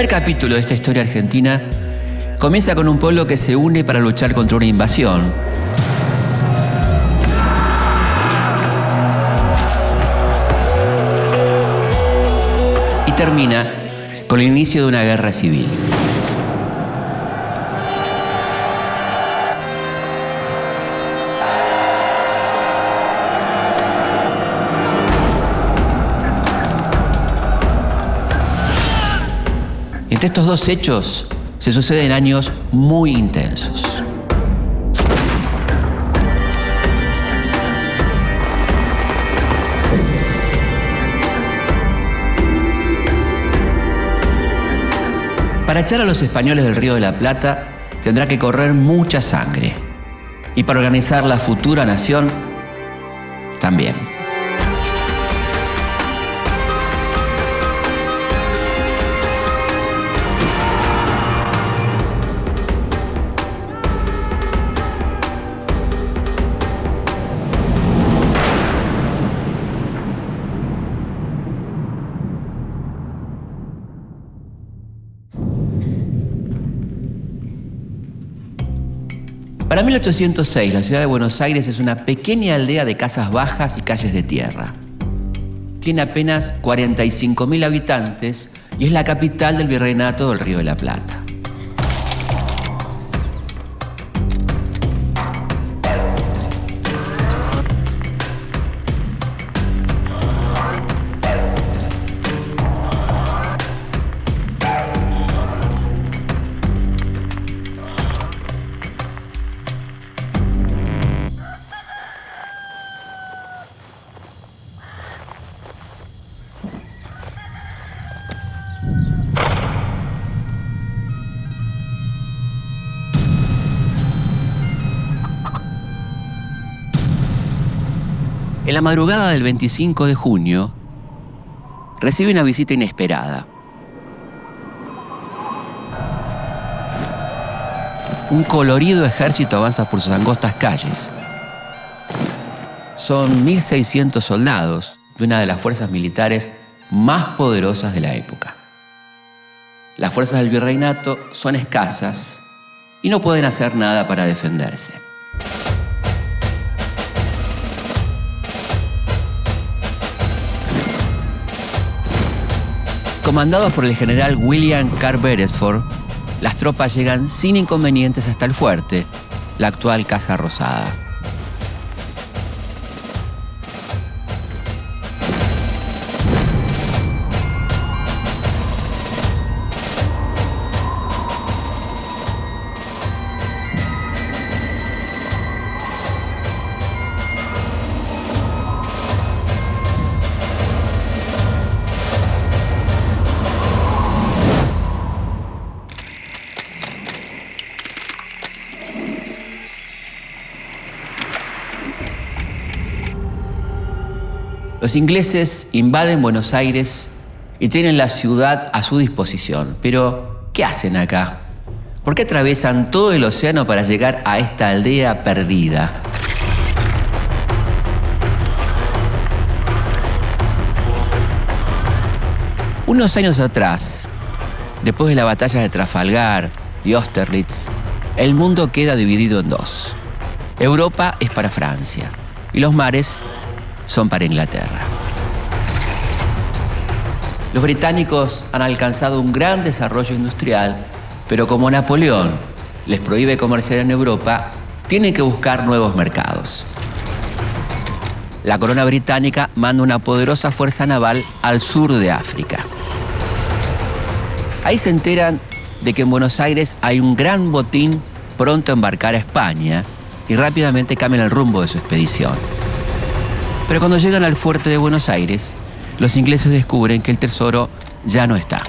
primer capítulo de esta historia argentina comienza con un pueblo que se une para luchar contra una invasión. Y termina con el inicio de una guerra civil. Entre estos dos hechos se suceden años muy intensos. Para echar a los españoles del Río de la Plata tendrá que correr mucha sangre. Y para organizar la futura nación, también. Para 1806, la ciudad de Buenos Aires es una pequeña aldea de casas bajas y calles de tierra. Tiene apenas 45.000 habitantes y es la capital del Virreinato del Río de la Plata. En la madrugada del 25 de junio, recibe una visita inesperada. Un colorido ejército avanza por sus angostas calles. Son 1.600 soldados de una de las fuerzas militares más poderosas de la época. Las fuerzas del virreinato son escasas y no pueden hacer nada para defenderse. Comandados por el general William Carr Beresford, las tropas llegan sin inconvenientes hasta el fuerte, la actual Casa Rosada. Los ingleses invaden Buenos Aires y tienen la ciudad a su disposición. Pero, ¿qué hacen acá? ¿Por qué atraviesan todo el océano para llegar a esta aldea perdida? Unos años atrás, después de la batalla de Trafalgar y Austerlitz, el mundo queda dividido en dos. Europa es para Francia y los mares son para Inglaterra. Los británicos han alcanzado un gran desarrollo industrial, pero como Napoleón les prohíbe comerciar en Europa, tienen que buscar nuevos mercados. La corona británica manda una poderosa fuerza naval al sur de África. Ahí se enteran de que en Buenos Aires hay un gran botín pronto a embarcar a España y rápidamente cambian el rumbo de su expedición. Pero cuando llegan al fuerte de Buenos Aires, los ingleses descubren que el tesoro ya no está.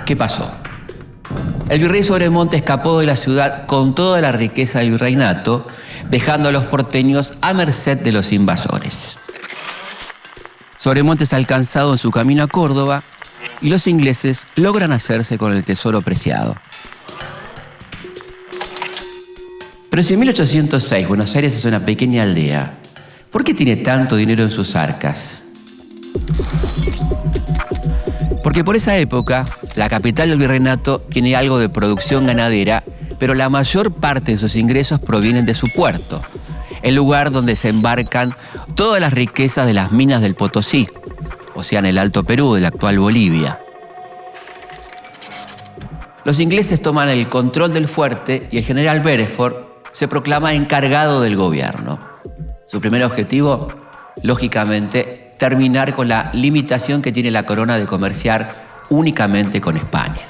¿Qué pasó? El virrey Sobremonte escapó de la ciudad con toda la riqueza del virreinato, dejando a los porteños a merced de los invasores. Sobremonte es alcanzado en su camino a Córdoba y los ingleses logran hacerse con el tesoro preciado. Pero si en 1806 Buenos Aires es una pequeña aldea, ¿por qué tiene tanto dinero en sus arcas? Porque por esa época, la capital del virreinato tiene algo de producción ganadera, pero la mayor parte de sus ingresos provienen de su puerto, el lugar donde se embarcan todas las riquezas de las minas del Potosí, o sea, en el Alto Perú, de la actual Bolivia. Los ingleses toman el control del fuerte y el general Beresford se proclama encargado del gobierno. Su primer objetivo, lógicamente, terminar con la limitación que tiene la corona de comerciar únicamente con España.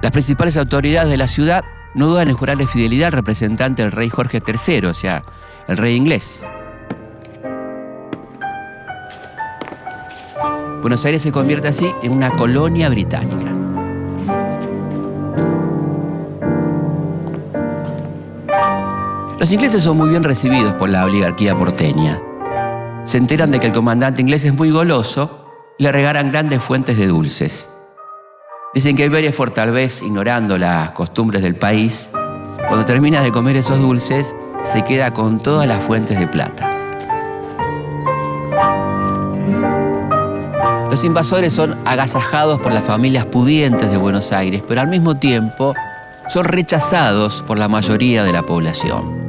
Las principales autoridades de la ciudad no dudan en jurarle fidelidad al representante del rey Jorge III, o sea, el rey inglés. Buenos Aires se convierte así en una colonia británica. Los ingleses son muy bien recibidos por la oligarquía porteña. Se enteran de que el comandante inglés es muy goloso y le regalan grandes fuentes de dulces. Dicen que Beresford, tal vez ignorando las costumbres del país, cuando termina de comer esos dulces, se queda con todas las fuentes de plata. Los invasores son agasajados por las familias pudientes de Buenos Aires, pero al mismo tiempo son rechazados por la mayoría de la población.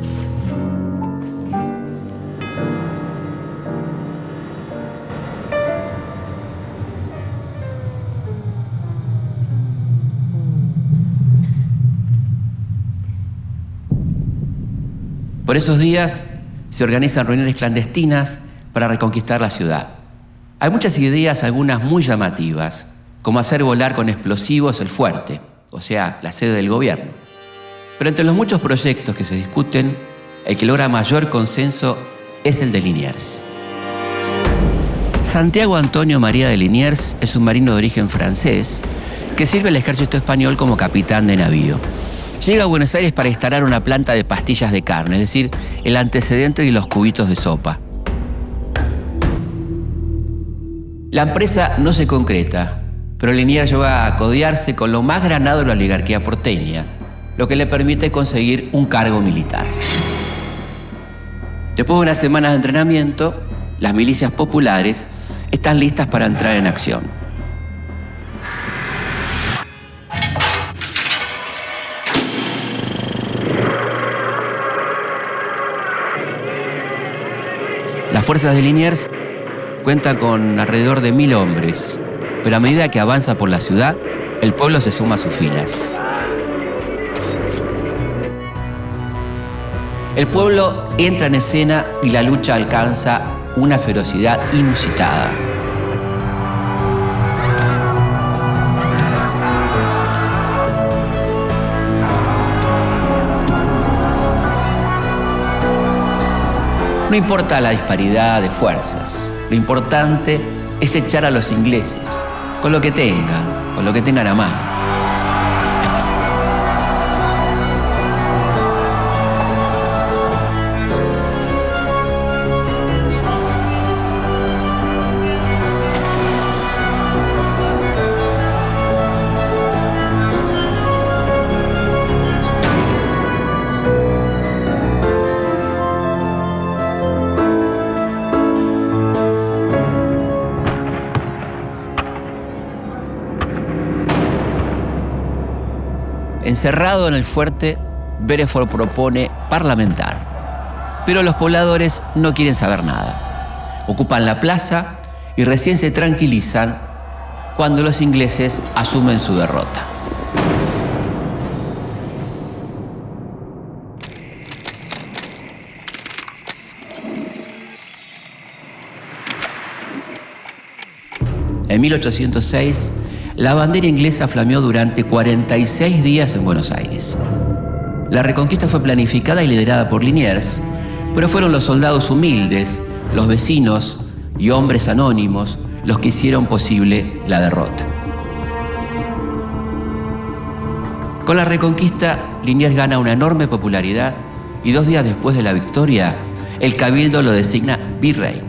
Por esos días se organizan reuniones clandestinas para reconquistar la ciudad. Hay muchas ideas, algunas muy llamativas, como hacer volar con explosivos el fuerte, o sea, la sede del gobierno. Pero entre los muchos proyectos que se discuten, el que logra mayor consenso es el de Liniers. Santiago Antonio María de Liniers es un marino de origen francés que sirve al ejército español como capitán de navío. Llega a Buenos Aires para instalar una planta de pastillas de carne, es decir, el antecedente de los cubitos de sopa. La empresa no se concreta, pero Liniers llega a codearse con lo más granado de la oligarquía porteña, lo que le permite conseguir un cargo militar. Después de unas semanas de entrenamiento, las milicias populares están listas para entrar en acción. Las fuerzas de Liniers cuentan con alrededor de 1000 hombres, pero a medida que avanza por la ciudad, el pueblo se suma a sus filas. El pueblo entra en escena y la lucha alcanza una ferocidad inusitada. No importa la disparidad de fuerzas, lo importante es echar a los ingleses, con lo que tengan a mano. Encerrado en el fuerte, Beresford propone parlamentar. Pero los pobladores no quieren saber nada. Ocupan la plaza y recién se tranquilizan cuando los ingleses asumen su derrota. En 1806, la bandera inglesa flameó durante 46 días en Buenos Aires. La reconquista fue planificada y liderada por Liniers, pero fueron los soldados humildes, los vecinos y hombres anónimos los que hicieron posible la derrota. Con la reconquista, Liniers gana una enorme popularidad y 2 días después de la victoria, el cabildo lo designa virrey.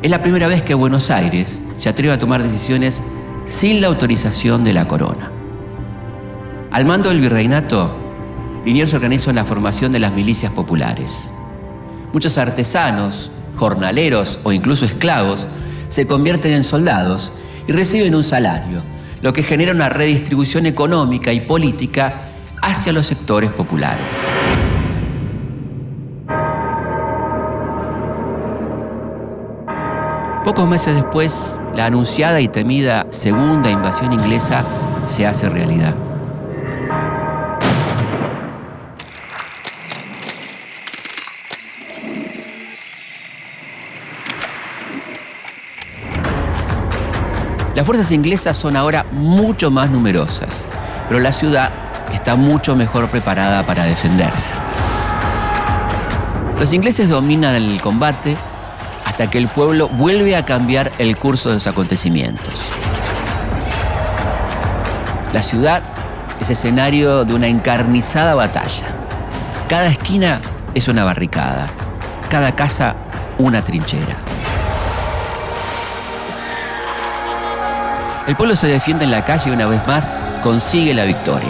Es la primera vez que Buenos Aires se atreve a tomar decisiones sin la autorización de la corona. Al mando del virreinato, Liniers organizó la formación de las milicias populares. Muchos artesanos, jornaleros o incluso esclavos se convierten en soldados y reciben un salario, lo que genera una redistribución económica y política hacia los sectores populares. Pocos meses después, la anunciada y temida segunda invasión inglesa se hace realidad. Las fuerzas inglesas son ahora mucho más numerosas, pero la ciudad está mucho mejor preparada para defenderse. Los ingleses dominan el combate hasta que el pueblo vuelve a cambiar el curso de los acontecimientos. La ciudad es escenario de una encarnizada batalla. Cada esquina es una barricada, cada casa una trinchera. El pueblo se defiende en la calle y una vez más consigue la victoria.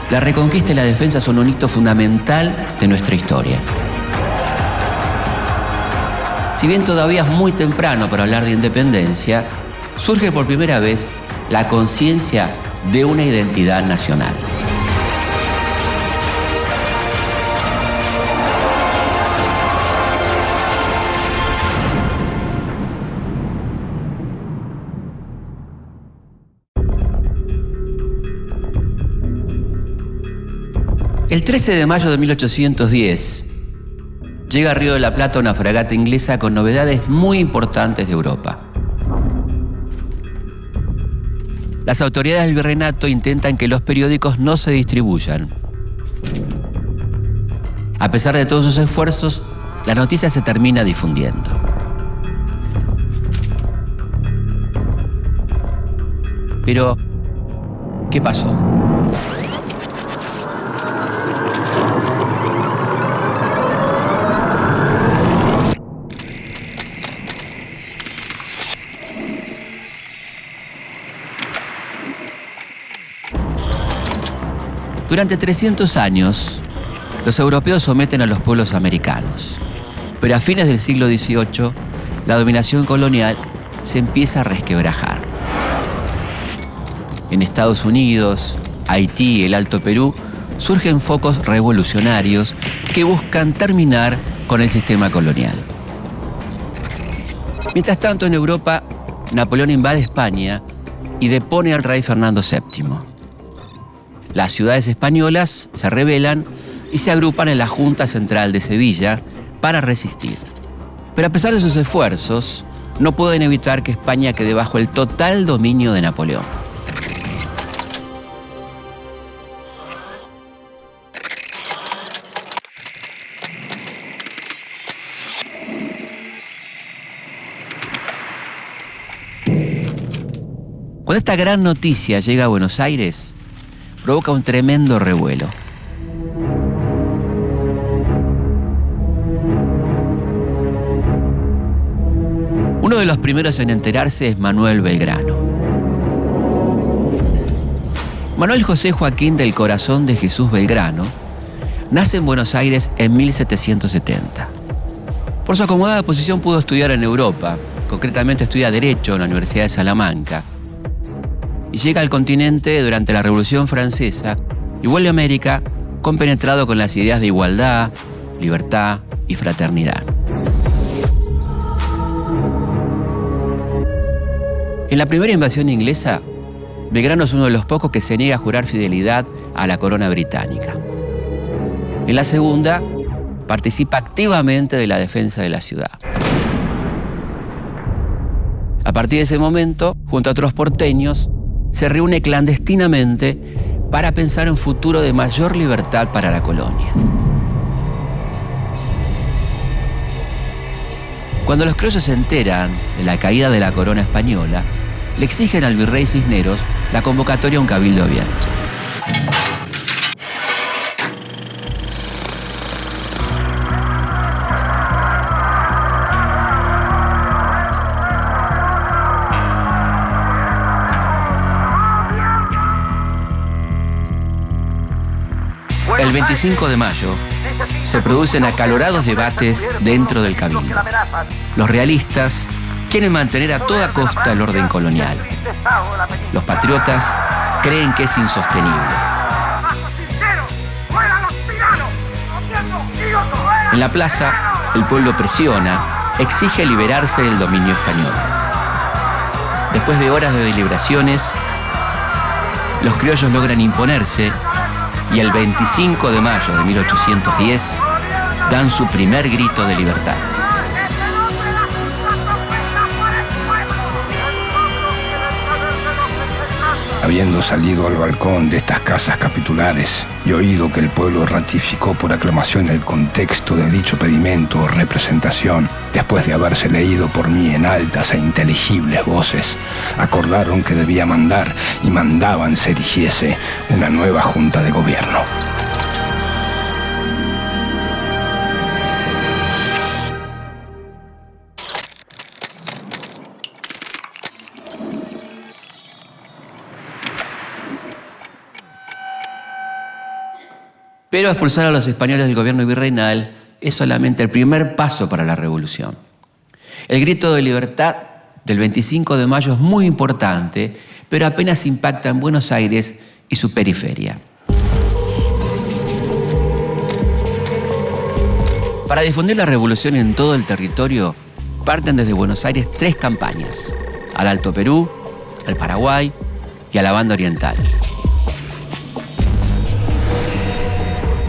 La reconquista y la defensa son un hito fundamental de nuestra historia. Si bien todavía es muy temprano para hablar de independencia, surge por primera vez la conciencia de una identidad nacional. El 13 de mayo de 1810 llega a Río de la Plata una fragata inglesa con novedades muy importantes de Europa. Las autoridades del virreinato intentan que los periódicos no se distribuyan. A pesar de todos sus esfuerzos, la noticia se termina difundiendo. Pero, ¿qué pasó? Durante 300 años, los europeos someten a los pueblos americanos. Pero a fines del siglo XVIII, la dominación colonial se empieza a resquebrajar. En Estados Unidos, Haití y el Alto Perú, surgen focos revolucionarios que buscan terminar con el sistema colonial. Mientras tanto, en Europa, Napoleón invade España y depone al rey Fernando VII. Las ciudades españolas se rebelan y se agrupan en la Junta Central de Sevilla para resistir. Pero a pesar de sus esfuerzos, no pueden evitar que España quede bajo el total dominio de Napoleón. Cuando esta gran noticia llega a Buenos Aires, provoca un tremendo revuelo. Uno de los primeros en enterarse es Manuel Belgrano. Manuel José Joaquín del Corazón de Jesús Belgrano nace en Buenos Aires en 1770. Por su acomodada posición pudo estudiar en Europa, concretamente estudia Derecho en la Universidad de Salamanca, y llega al continente durante la Revolución Francesa y vuelve a América compenetrado con las ideas de igualdad, libertad y fraternidad. En la primera invasión inglesa, Belgrano es uno de los pocos que se niega a jurar fidelidad a la corona británica. En la segunda, participa activamente de la defensa de la ciudad. A partir de ese momento, junto a otros porteños, se reúne clandestinamente para pensar en un futuro de mayor libertad para la colonia. Cuando los criollos se enteran de la caída de la corona española, le exigen al virrey Cisneros la convocatoria a un cabildo abierto. 25 de mayo se producen acalorados debates dentro del cabildo. Los realistas quieren mantener a toda costa el orden colonial. Los patriotas creen que es insostenible. En la plaza, el pueblo presiona, exige liberarse del dominio español. Después de horas de deliberaciones, los criollos logran imponerse y el 25 de mayo de 1810 dan su primer grito de libertad. Habiendo salido al balcón de estas casas capitulares y oído que el pueblo ratificó por aclamación el contexto de dicho pedimento o representación, después de haberse leído por mí en altas e inteligibles voces, acordaron que debía mandar y mandaban se erigiese una nueva junta de gobierno. Pero expulsar a los españoles del gobierno virreinal es solamente el primer paso para la revolución. El grito de libertad del 25 de mayo es muy importante, pero apenas impacta en Buenos Aires y su periferia. Para difundir la revolución en todo el territorio, parten desde Buenos Aires 3 campañas: al Alto Perú, al Paraguay y a la Banda Oriental.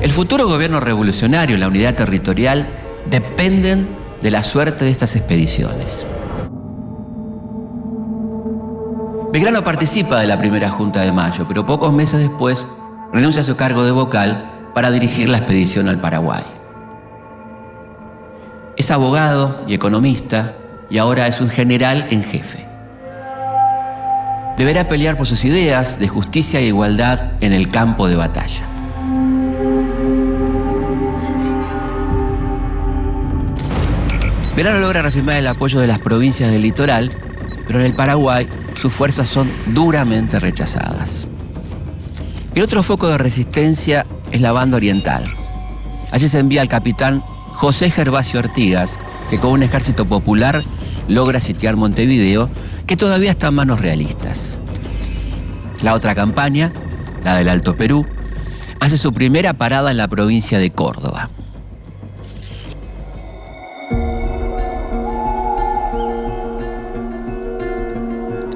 El futuro gobierno revolucionario y la unidad territorial dependen de la suerte de estas expediciones. Belgrano participa de la primera Junta de Mayo, pero pocos meses después renuncia a su cargo de vocal para dirigir la expedición al Paraguay. Es abogado y economista y ahora es un general en jefe. Deberá pelear por sus ideas de justicia e igualdad en el campo de batalla. Belgrano logra reafirmar el apoyo de las provincias del litoral, pero en el Paraguay sus fuerzas son duramente rechazadas. El otro foco de resistencia es la Banda Oriental. Allí se envía al capitán José Gervasio Artigas, que con un ejército popular logra sitiar Montevideo, que todavía está en manos realistas. La otra campaña, la del Alto Perú, hace su primera parada en la provincia de Córdoba.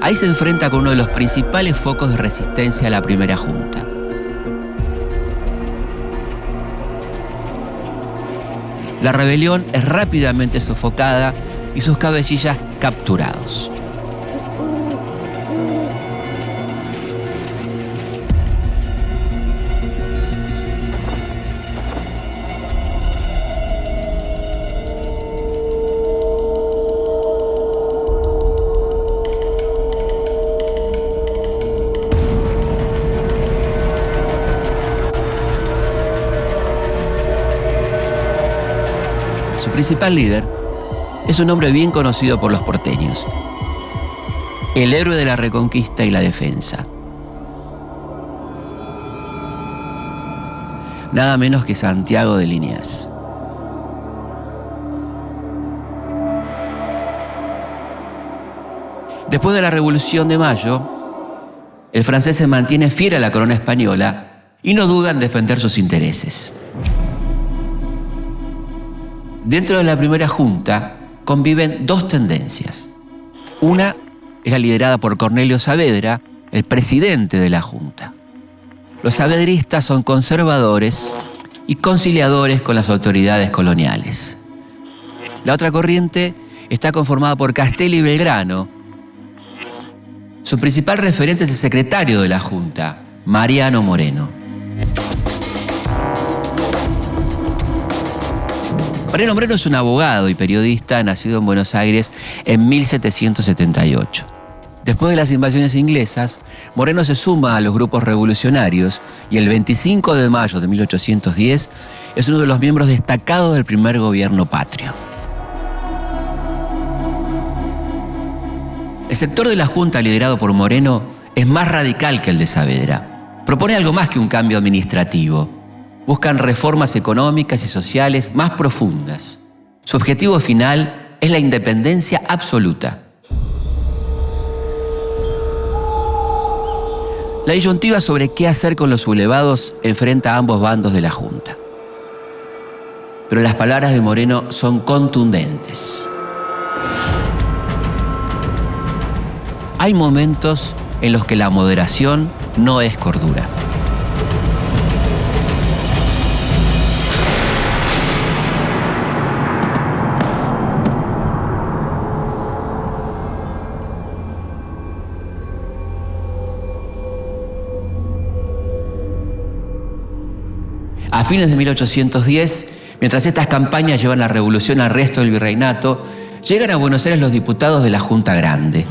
Ahí se enfrenta con uno de los principales focos de resistencia a la primera junta. La rebelión es rápidamente sofocada y sus cabecillas capturados. Su principal líder es un hombre bien conocido por los porteños, el héroe de la reconquista y la defensa. Nada menos que Santiago de Liniers. Después de la Revolución de Mayo, el francés se mantiene fiel a la corona española y no duda en defender sus intereses. Dentro de la primera junta conviven 2 tendencias. Una es la liderada por Cornelio Saavedra, el presidente de la junta. Los saavedristas son conservadores y conciliadores con las autoridades coloniales. La otra corriente está conformada por Castelli y Belgrano. Su principal referente es el secretario de la junta, Mariano Moreno. Mariano Moreno es un abogado y periodista nacido en Buenos Aires en 1778. Después de las invasiones inglesas, Moreno se suma a los grupos revolucionarios y el 25 de mayo de 1810 es uno de los miembros destacados del primer gobierno patrio. El sector de la Junta liderado por Moreno es más radical que el de Saavedra. Propone algo más que un cambio administrativo. Buscan reformas económicas y sociales más profundas. Su objetivo final es la independencia absoluta. La disyuntiva sobre qué hacer con los sublevados enfrenta a ambos bandos de la Junta. Pero las palabras de Moreno son contundentes. Hay momentos en los que la moderación no es cordura. A fines de 1810, mientras estas campañas llevan la revolución al resto del virreinato, llegan a Buenos Aires los diputados de la Junta Grande.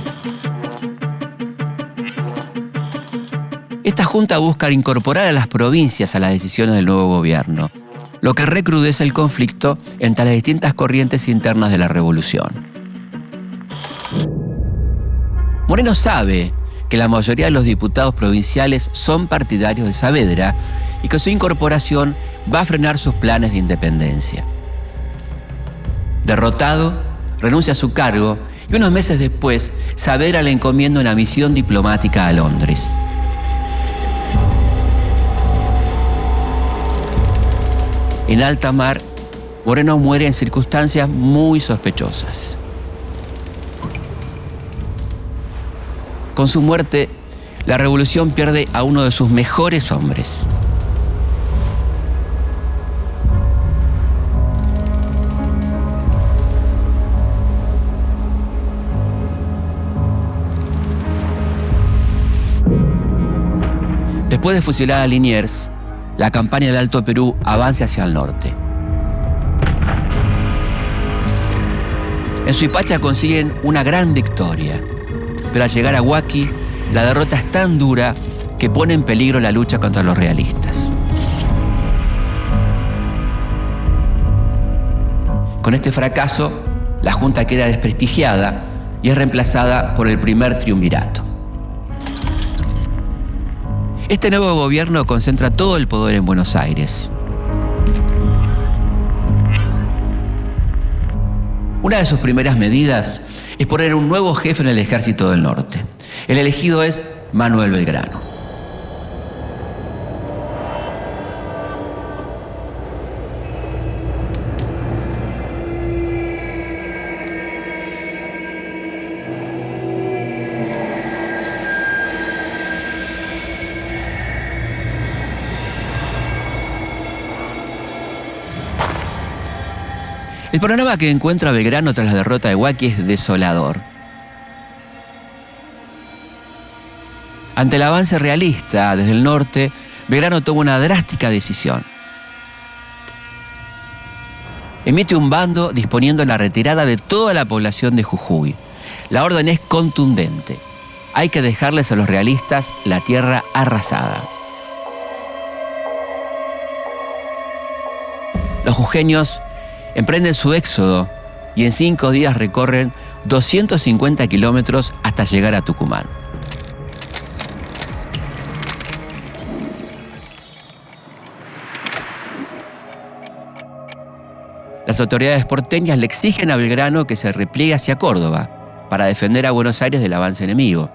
Esta junta busca incorporar a las provincias a las decisiones del nuevo gobierno, lo que recrudece el conflicto entre las distintas corrientes internas de la revolución. Moreno sabe que la mayoría de los diputados provinciales son partidarios de Saavedra y que su incorporación va a frenar sus planes de independencia. Derrotado, renuncia a su cargo y unos meses después, Saavedra le encomienda una misión diplomática a Londres. En alta mar, Moreno muere en circunstancias muy sospechosas. Con su muerte, la revolución pierde a uno de sus mejores hombres. Después de fusilar a Liniers, la campaña del Alto Perú avanza hacia el norte. En Suipacha consiguen una gran victoria, pero al llegar a Huaki, la derrota es tan dura que pone en peligro la lucha contra los realistas. Con este fracaso, la Junta queda desprestigiada y es reemplazada por el primer triunvirato. Este nuevo gobierno concentra todo el poder en Buenos Aires. Una de sus primeras medidas es poner un nuevo jefe en el Ejército del Norte. El elegido es Manuel Belgrano. El panorama que encuentra Belgrano tras la derrota de Huaki es desolador. Ante el avance realista desde el norte, Belgrano toma una drástica decisión. Emite un bando disponiendo la retirada de toda la población de Jujuy. La orden es contundente. Hay que dejarles a los realistas la tierra arrasada. Los jujeños emprenden su éxodo y en 5 días recorren 250 kilómetros hasta llegar a Tucumán. Las autoridades porteñas le exigen a Belgrano que se repliegue hacia Córdoba para defender a Buenos Aires del avance enemigo.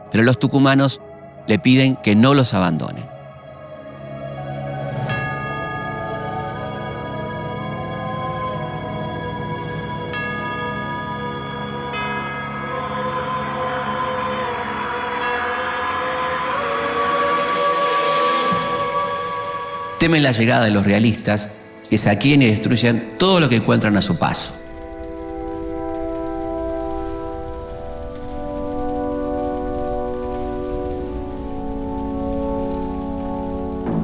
Pero los tucumanos le piden que no los abandone. Temen la llegada de los realistas, que saqueen y destruyan todo lo que encuentran a su paso.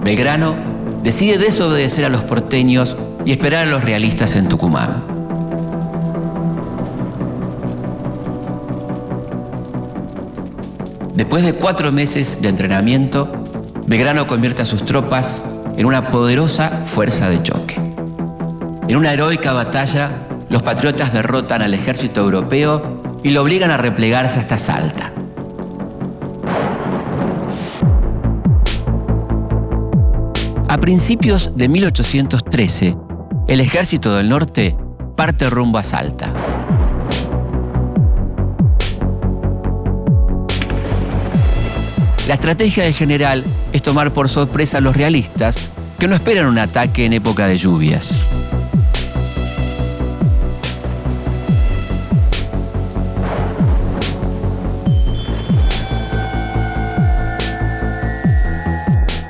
Belgrano decide desobedecer a los porteños y esperar a los realistas en Tucumán. Después de 4 meses de entrenamiento, Belgrano convierte a sus tropas en una poderosa fuerza de choque. En una heroica batalla, los patriotas derrotan al ejército europeo y lo obligan a replegarse hasta Salta. A principios de 1813, el ejército del norte parte rumbo a Salta. La estrategia del general es tomar por sorpresa a los realistas, que no esperan un ataque en época de lluvias.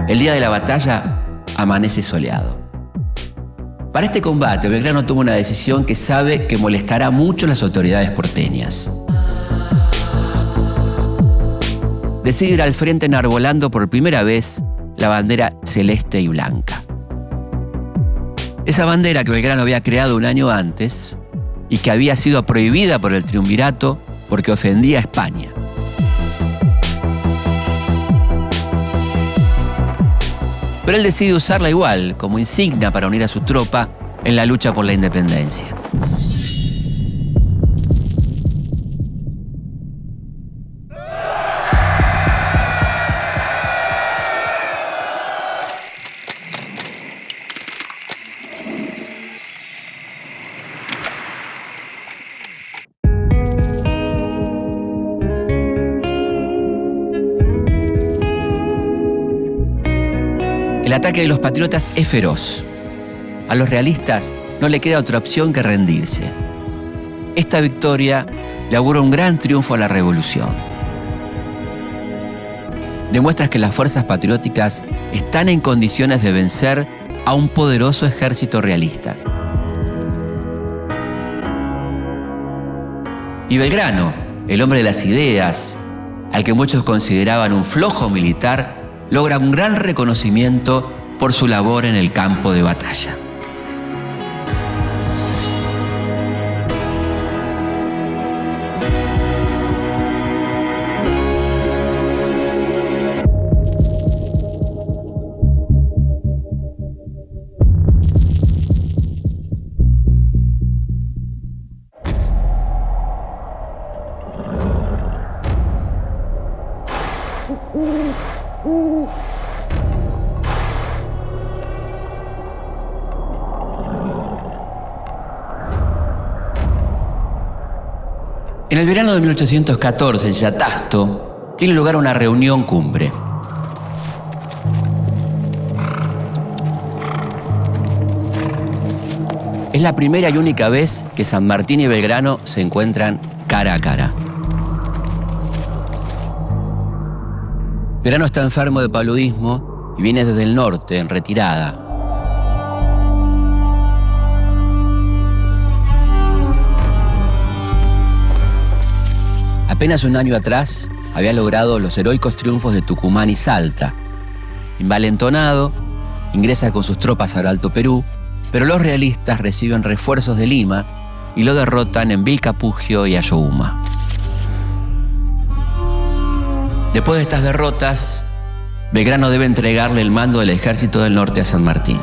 El día de la batalla amanece soleado. Para este combate, Belgrano toma una decisión que sabe que molestará mucho a las autoridades porteñas. Decide ir al frente enarbolando por primera vez la bandera celeste y blanca. Esa bandera que Belgrano había creado un año antes y que había sido prohibida por el triunvirato porque ofendía a España. Pero él decide usarla igual, como insignia para unir a su tropa en la lucha por la independencia. El ataque de los patriotas es feroz. A los realistas no le queda otra opción que rendirse. Esta victoria le augura un gran triunfo a la revolución. Demuestra que las fuerzas patrióticas están en condiciones de vencer a un poderoso ejército realista. Y Belgrano, el hombre de las ideas, al que muchos consideraban un flojo militar, logra un gran reconocimiento por su labor en el campo de batalla. En el verano de 1814, en Yatasto, tiene lugar una reunión cumbre. Es la primera y única vez que San Martín y Belgrano se encuentran cara a cara. Belgrano está enfermo de paludismo y viene desde el norte, en retirada. Apenas un año atrás había logrado los heroicos triunfos de Tucumán y Salta. Envalentonado, ingresa con sus tropas al Alto Perú, pero los realistas reciben refuerzos de Lima y lo derrotan en Vilcapugio y Ayohuma. Después de estas derrotas, Belgrano debe entregarle el mando del ejército del norte a San Martín.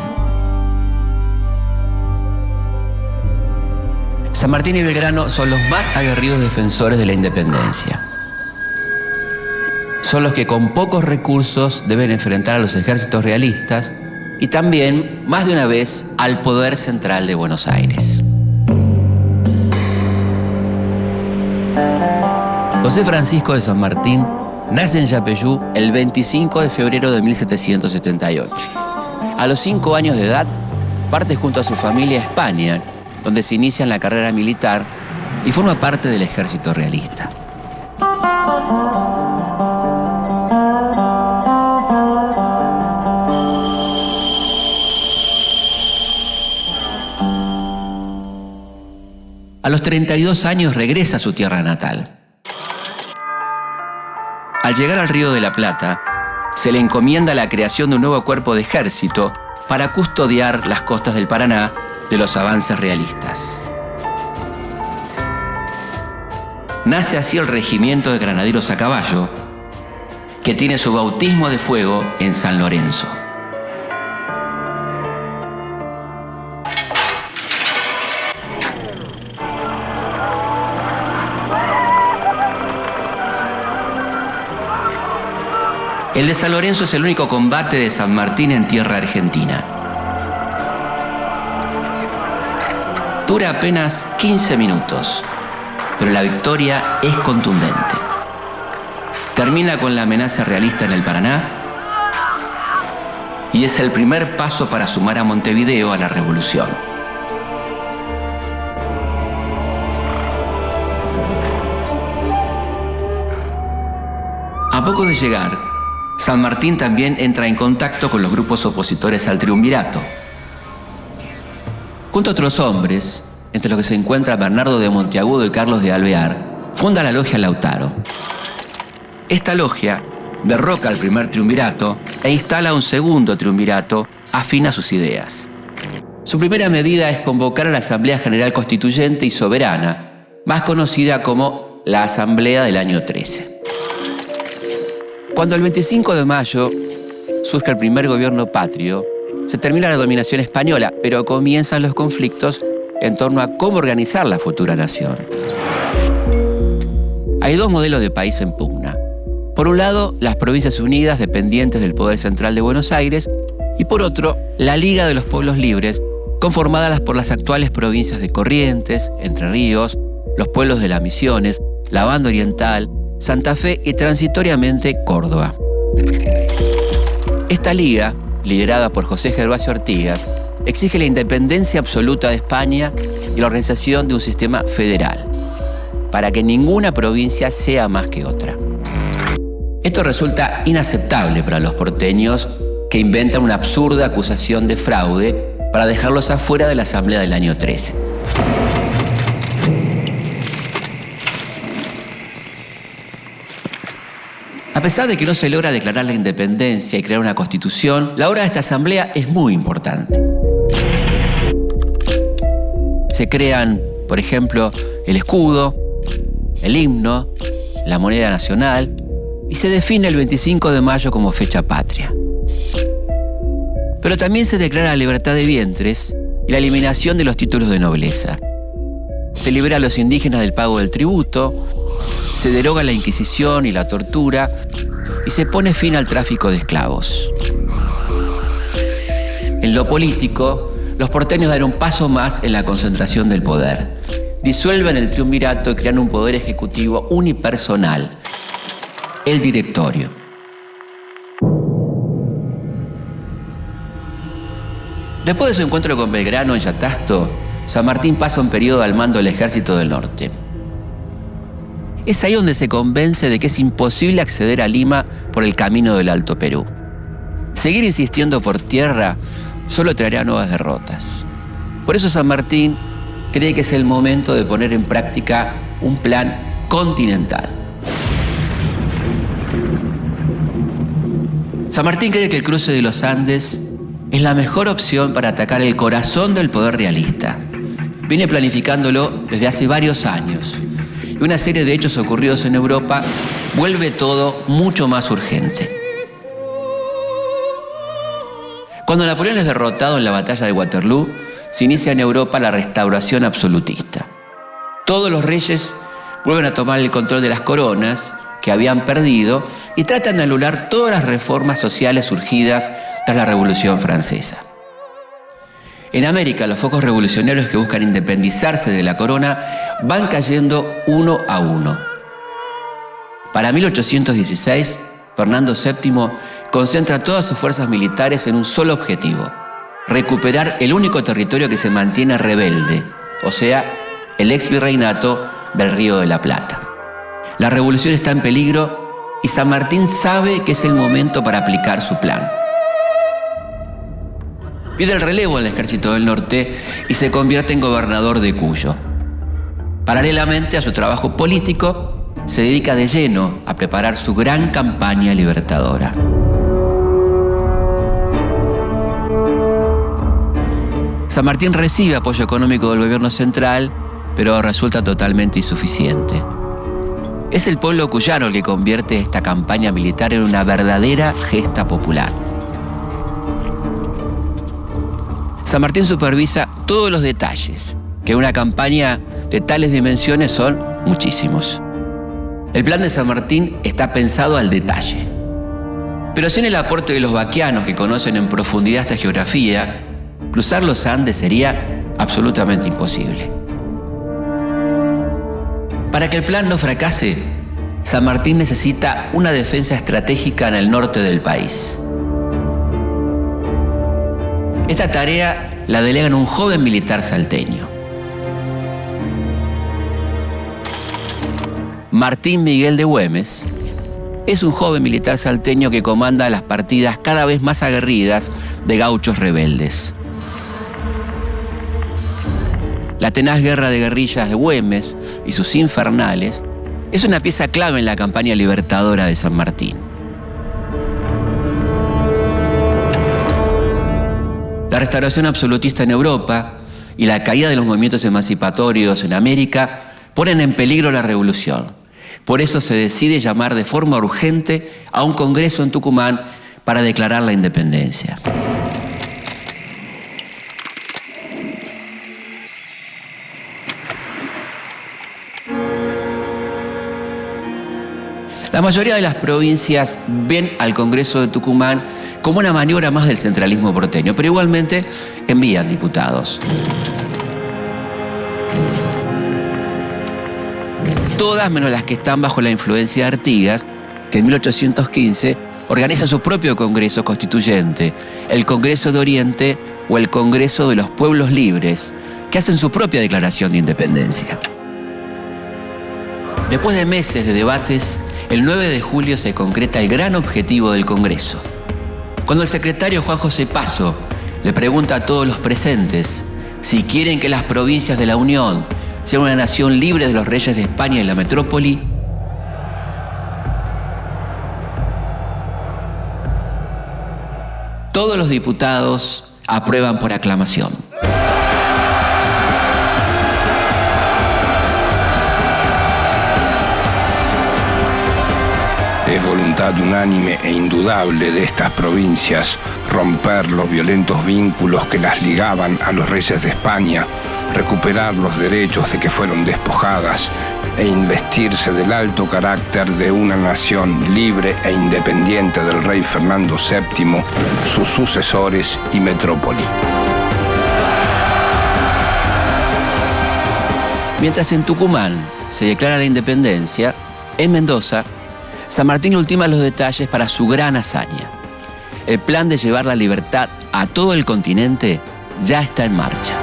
San Martín y Belgrano son los más aguerridos defensores de la independencia. Son los que con pocos recursos deben enfrentar a los ejércitos realistas y también, más de una vez, al poder central de Buenos Aires. José Francisco de San Martín nace en Yapeyú el 25 de febrero de 1778. A los 5 años de edad, parte junto a su familia a España, donde se inicia en la carrera militar y forma parte del ejército realista. A los 32 años regresa a su tierra natal. Al llegar al Río de la Plata, se le encomienda la creación de un nuevo cuerpo de ejército para custodiar las costas del Paraná de los avances realistas. Nace así el Regimiento de Granaderos a Caballo, que tiene su bautismo de fuego en San Lorenzo. El de San Lorenzo es el único combate de San Martín en tierra argentina. Dura apenas 15 minutos, pero la victoria es contundente. Termina con la amenaza realista en el Paraná y es el primer paso para sumar a Montevideo a la revolución. A poco de llegar, San Martín también entra en contacto con los grupos opositores al triunvirato. Junto a otros hombres, entre los que se encuentra Bernardo de Monteagudo y Carlos de Alvear, funda la logia Lautaro. Esta logia derroca al primer triunvirato e instala un segundo triunvirato afín a sus ideas. Su primera medida es convocar a la Asamblea General Constituyente y Soberana, más conocida como la Asamblea del año 13. Cuando el 25 de mayo surge el primer gobierno patrio, se termina la dominación española, pero comienzan los conflictos en torno a cómo organizar la futura nación. Hay dos modelos de país en pugna. Por un lado, las Provincias Unidas, dependientes del Poder Central de Buenos Aires, y por otro, la Liga de los Pueblos Libres, conformada por las actuales provincias de Corrientes, Entre Ríos, los pueblos de las Misiones, la Banda Oriental, Santa Fe y transitoriamente Córdoba. Esta liga, liderada por José Gervasio Artigas, exige la independencia absoluta de España y la organización de un sistema federal, para que ninguna provincia sea más que otra. Esto resulta inaceptable para los porteños, que inventan una absurda acusación de fraude para dejarlos afuera de la Asamblea del año 13. A pesar de que no se logra declarar la independencia y crear una constitución, la obra de esta asamblea es muy importante. Se crean, por ejemplo, el escudo, el himno, la moneda nacional y se define el 25 de mayo como fecha patria. Pero también se declara la libertad de vientres y la eliminación de los títulos de nobleza. Se libera a los indígenas del pago del tributo, se deroga la Inquisición y la tortura y se pone fin al tráfico de esclavos. En lo político, los porteños dan un paso más en la concentración del poder. Disuelven el triunvirato y crean un poder ejecutivo unipersonal, el directorio. Después de su encuentro con Belgrano en Yatasto, San Martín pasa un periodo al mando del Ejército del Norte. Es ahí donde se convence de que es imposible acceder a Lima por el camino del Alto Perú. Seguir insistiendo por tierra solo traerá nuevas derrotas. Por eso San Martín cree que es el momento de poner en práctica un plan continental. San Martín cree que el cruce de los Andes es la mejor opción para atacar el corazón del poder realista. Viene planificándolo desde hace varios años. Y una serie de hechos ocurridos en Europa vuelve todo mucho más urgente. Cuando Napoleón es derrotado en la batalla de Waterloo, se inicia en Europa la restauración absolutista. Todos los reyes vuelven a tomar el control de las coronas que habían perdido y tratan de anular todas las reformas sociales surgidas tras la Revolución Francesa. En América, los focos revolucionarios que buscan independizarse de la corona van cayendo uno a uno. Para 1816, Fernando VII concentra todas sus fuerzas militares en un solo objetivo: recuperar el único territorio que se mantiene rebelde, o sea, el exvirreinato del Río de la Plata. La revolución está en peligro y San Martín sabe que es el momento para aplicar su plan. Pide el relevo al Ejército del Norte y se convierte en gobernador de Cuyo. Paralelamente a su trabajo político, se dedica de lleno a preparar su gran campaña libertadora. San Martín recibe apoyo económico del gobierno central, pero resulta totalmente insuficiente. Es el pueblo cuyano el que convierte esta campaña militar en una verdadera gesta popular. San Martín supervisa todos los detalles, que en una campaña de tales dimensiones son muchísimos. El plan de San Martín está pensado al detalle. Pero sin el aporte de los vaquianos que conocen en profundidad esta geografía, cruzar los Andes sería absolutamente imposible. Para que el plan no fracase, San Martín necesita una defensa estratégica en el norte del país. Esta tarea la delegan un joven militar salteño, Martín Miguel de Güemes. Es un joven militar salteño que comanda las partidas cada vez más aguerridas de gauchos rebeldes. La tenaz guerra de guerrillas de Güemes y sus infernales es una pieza clave en la campaña libertadora de San Martín. La restauración absolutista en Europa y la caída de los movimientos emancipatorios en América ponen en peligro la revolución. Por eso se decide llamar de forma urgente a un congreso en Tucumán para declarar la independencia. La mayoría de las provincias ven al Congreso de Tucumán como una maniobra más del centralismo porteño, pero igualmente envían diputados. Todas menos las que están bajo la influencia de Artigas, que en 1815 organiza su propio Congreso Constituyente, el Congreso de Oriente o el Congreso de los Pueblos Libres, que hacen su propia declaración de independencia. Después de meses de debates, el 9 de julio se concreta el gran objetivo del Congreso. Cuando el secretario Juan José Paso le pregunta a todos los presentes si quieren que las provincias de la Unión sean una nación libre de los reyes de España y la metrópoli, todos los diputados aprueban por aclamación. Es voluntad unánime e indudable de estas provincias romper los violentos vínculos que las ligaban a los reyes de España, recuperar los derechos de que fueron despojadas e investirse del alto carácter de una nación libre e independiente del rey Fernando VII, sus sucesores y metrópoli. Mientras en Tucumán se declara la independencia, en Mendoza, San Martín ultima los detalles para su gran hazaña. El plan de llevar la libertad a todo el continente ya está en marcha.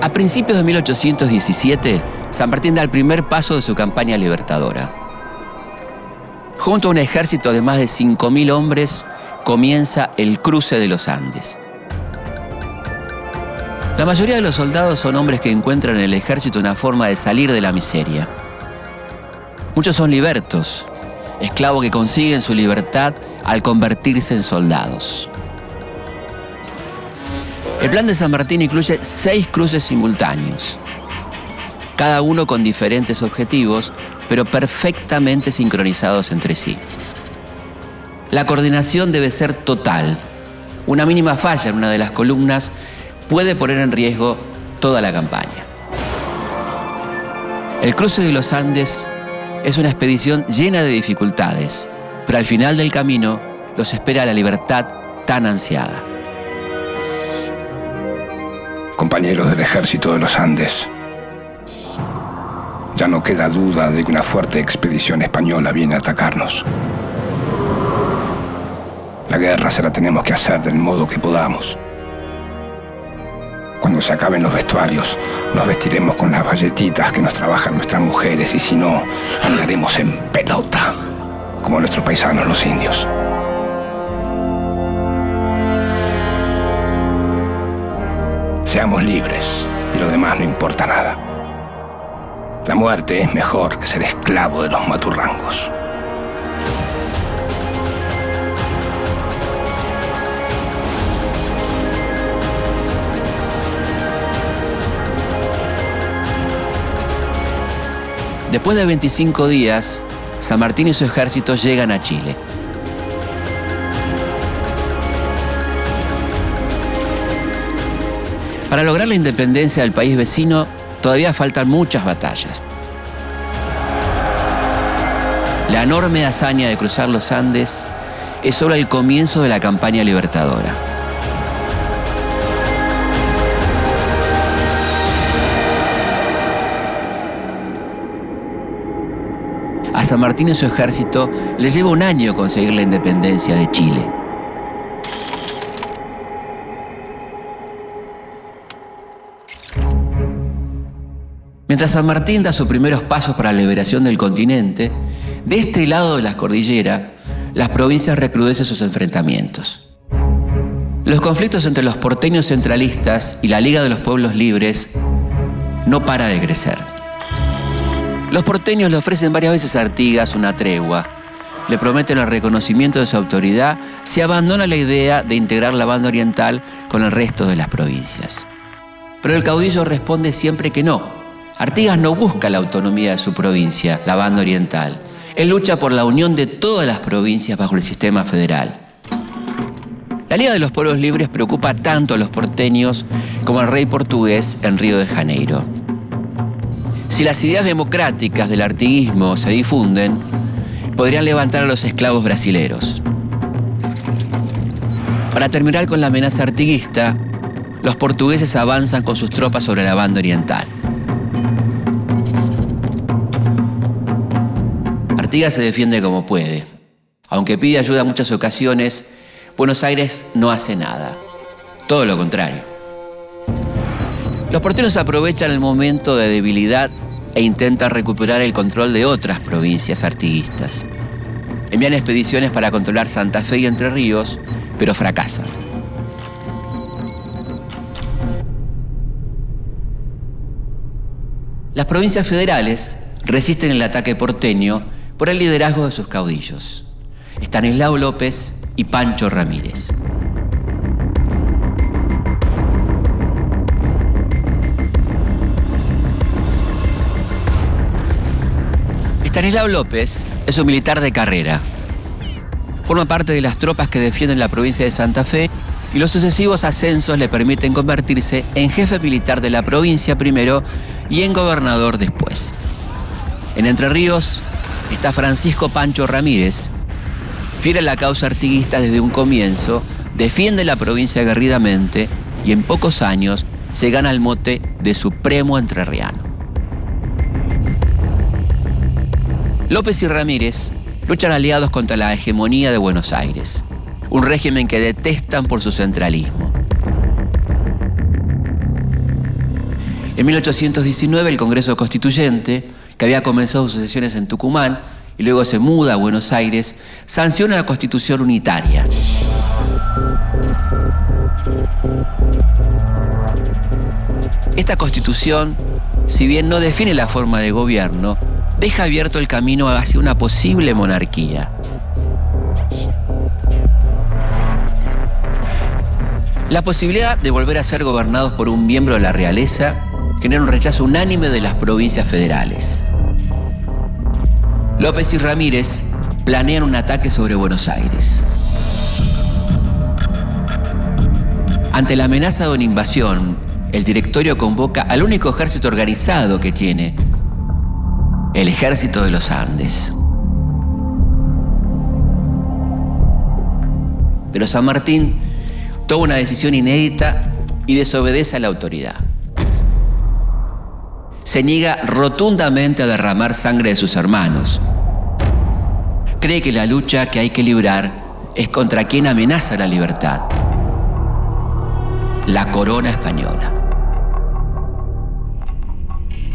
A principios de 1817, San Martín da el primer paso de su campaña libertadora. Junto a un ejército de más de 5.000 hombres, comienza el cruce de los Andes. La mayoría de los soldados son hombres que encuentran en el ejército una forma de salir de la miseria. Muchos son libertos, esclavos que consiguen su libertad al convertirse en soldados. El plan de San Martín incluye 6 cruces simultáneos, cada uno con diferentes objetivos, pero perfectamente sincronizados entre sí. La coordinación debe ser total. Una mínima falla en una de las columnas puede poner en riesgo toda la campaña. El cruce de los Andes es una expedición llena de dificultades, pero al final del camino los espera la libertad tan ansiada. Compañeros del ejército de los Andes, ya no queda duda de que una fuerte expedición española viene a atacarnos. La guerra se la tenemos que hacer del modo que podamos. Cuando se acaben los vestuarios, nos vestiremos con las bayetitas que nos trabajan nuestras mujeres y si no, andaremos en pelota, como nuestros paisanos los indios. Seamos libres y lo demás no importa nada. La muerte es mejor que ser esclavo de los maturrangos. Después de 25 días, San Martín y su ejército llegan a Chile. Para lograr la independencia del país vecino, todavía faltan muchas batallas. La enorme hazaña de cruzar los Andes es solo el comienzo de la campaña libertadora. A San Martín y su ejército les lleva un año conseguir la independencia de Chile. Mientras San Martín da sus primeros pasos para la liberación del continente, de este lado de la cordillera, las provincias recrudecen sus enfrentamientos. Los conflictos entre los porteños centralistas y la Liga de los Pueblos Libres no para de crecer. Los porteños le ofrecen varias veces a Artigas una tregua. Le prometen el reconocimiento de su autoridad si abandona la idea de integrar la banda oriental con el resto de las provincias. Pero el caudillo responde siempre que no. Artigas no busca la autonomía de su provincia, la banda oriental. Él lucha por la unión de todas las provincias bajo el sistema federal. La Liga de los Pueblos Libres preocupa tanto a los porteños como al rey portugués en Río de Janeiro. Si las ideas democráticas del artiguismo se difunden, podrían levantar a los esclavos brasileros. Para terminar con la amenaza artiguista, los portugueses avanzan con sus tropas sobre la banda oriental. Artigas se defiende como puede. Aunque pide ayuda en muchas ocasiones, Buenos Aires no hace nada. Todo lo contrario. Los porteños aprovechan el momento de debilidad e intentan recuperar el control de otras provincias artiguistas. Envían expediciones para controlar Santa Fe y Entre Ríos, pero fracasan. Las provincias federales resisten el ataque porteño por el liderazgo de sus caudillos, Estanislao López y Pancho Ramírez. Estanislao López es un militar de carrera. Forma parte de las tropas que defienden la provincia de Santa Fe y los sucesivos ascensos le permiten convertirse en jefe militar de la provincia primero y en gobernador después. En Entre Ríos está Francisco Pancho Ramírez, fiel a la causa artiguista desde un comienzo, defiende la provincia aguerridamente y en pocos años se gana el mote de Supremo Entrerriano. López y Ramírez luchan aliados contra la hegemonía de Buenos Aires, un régimen que detestan por su centralismo. En 1819, el Congreso Constituyente, que había comenzado sus sesiones en Tucumán y luego se muda a Buenos Aires, sanciona la Constitución unitaria. Esta Constitución, si bien no define la forma de gobierno, deja abierto el camino hacia una posible monarquía. La posibilidad de volver a ser gobernados por un miembro de la realeza genera un rechazo unánime de las provincias federales. López y Ramírez planean un ataque sobre Buenos Aires. Ante la amenaza de una invasión, el directorio convoca al único ejército organizado que tiene, el Ejército de los Andes. Pero San Martín toma una decisión inédita y desobedece a la autoridad. Se niega rotundamente a derramar sangre de sus hermanos. Cree que la lucha que hay que librar es contra quien amenaza la libertad: la corona española.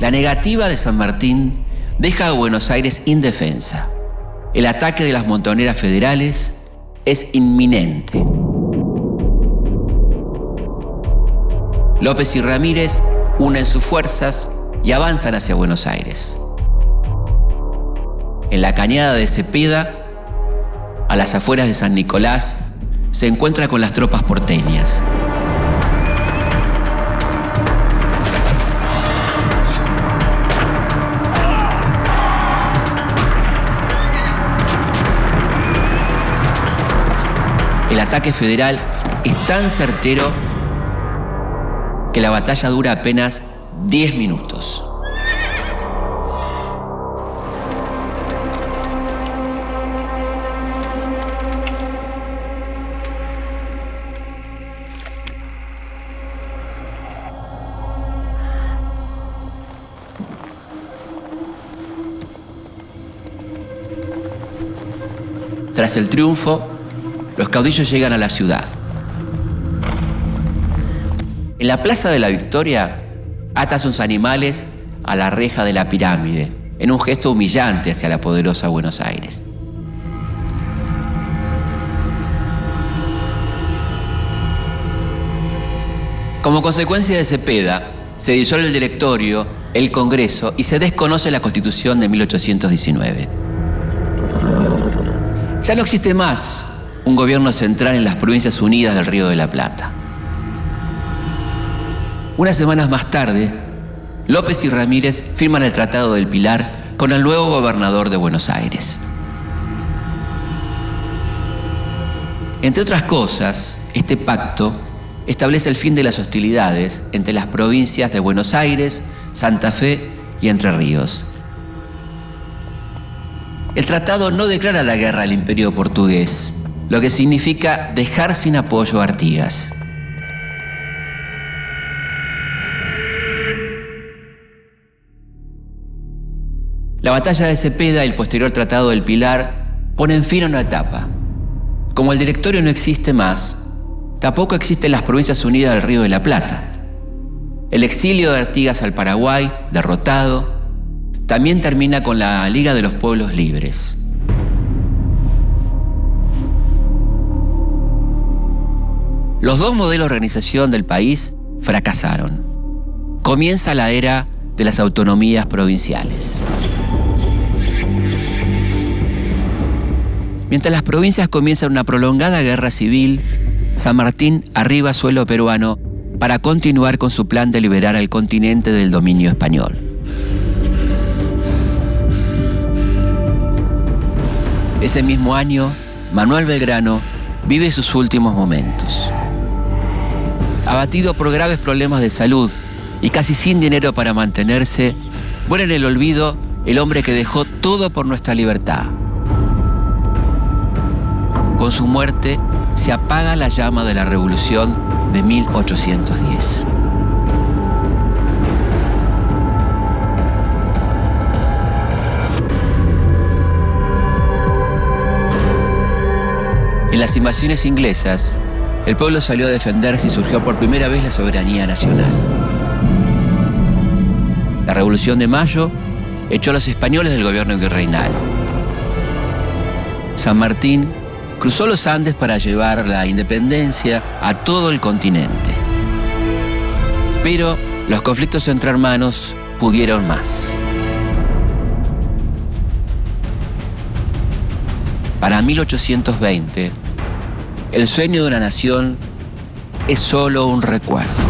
La negativa de San Martín deja a Buenos Aires indefensa. El ataque de las montoneras federales es inminente. López y Ramírez unen sus fuerzas y avanzan hacia Buenos Aires. En la cañada de Cepeda, a las afueras de San Nicolás, se encuentra con las tropas porteñas. El ataque federal es tan certero que la batalla dura apenas 10 minutos. Tras el triunfo, los caudillos llegan a la ciudad. En la Plaza de la Victoria, atan sus animales a la reja de la pirámide, en un gesto humillante hacia la poderosa Buenos Aires. Como consecuencia de Cepeda, se disuelve el directorio, el Congreso y se desconoce la Constitución de 1819. Ya no existe más un gobierno central en las Provincias Unidas del Río de la Plata. Unas semanas más tarde, López y Ramírez firman el Tratado del Pilar con el nuevo gobernador de Buenos Aires. Entre otras cosas, este pacto establece el fin de las hostilidades entre las provincias de Buenos Aires, Santa Fe y Entre Ríos. El tratado no declara la guerra al Imperio portugués, lo que significa dejar sin apoyo a Artigas. La batalla de Cepeda y el posterior Tratado del Pilar ponen fin a una etapa. Como el directorio no existe más, tampoco existen las Provincias Unidas del Río de la Plata. El exilio de Artigas al Paraguay, derrotado, también termina con la Liga de los Pueblos Libres. Los dos modelos de organización del país fracasaron. Comienza la era de las autonomías provinciales. Mientras las provincias comienzan una prolongada guerra civil, San Martín arriba suelo peruano para continuar con su plan de liberar al continente del dominio español. Ese mismo año, Manuel Belgrano vive sus últimos momentos. Abatido por graves problemas de salud y casi sin dinero para mantenerse, muere en el olvido el hombre que dejó todo por nuestra libertad. Con su muerte, se apaga la llama de la Revolución de 1810. En las invasiones inglesas, el pueblo salió a defenderse y surgió por primera vez la soberanía nacional. La Revolución de Mayo echó a los españoles del gobierno virreinal. San Martín cruzó los Andes para llevar la independencia a todo el continente. Pero los conflictos entre hermanos pudieron más. Para 1820, el sueño de una nación es solo un recuerdo.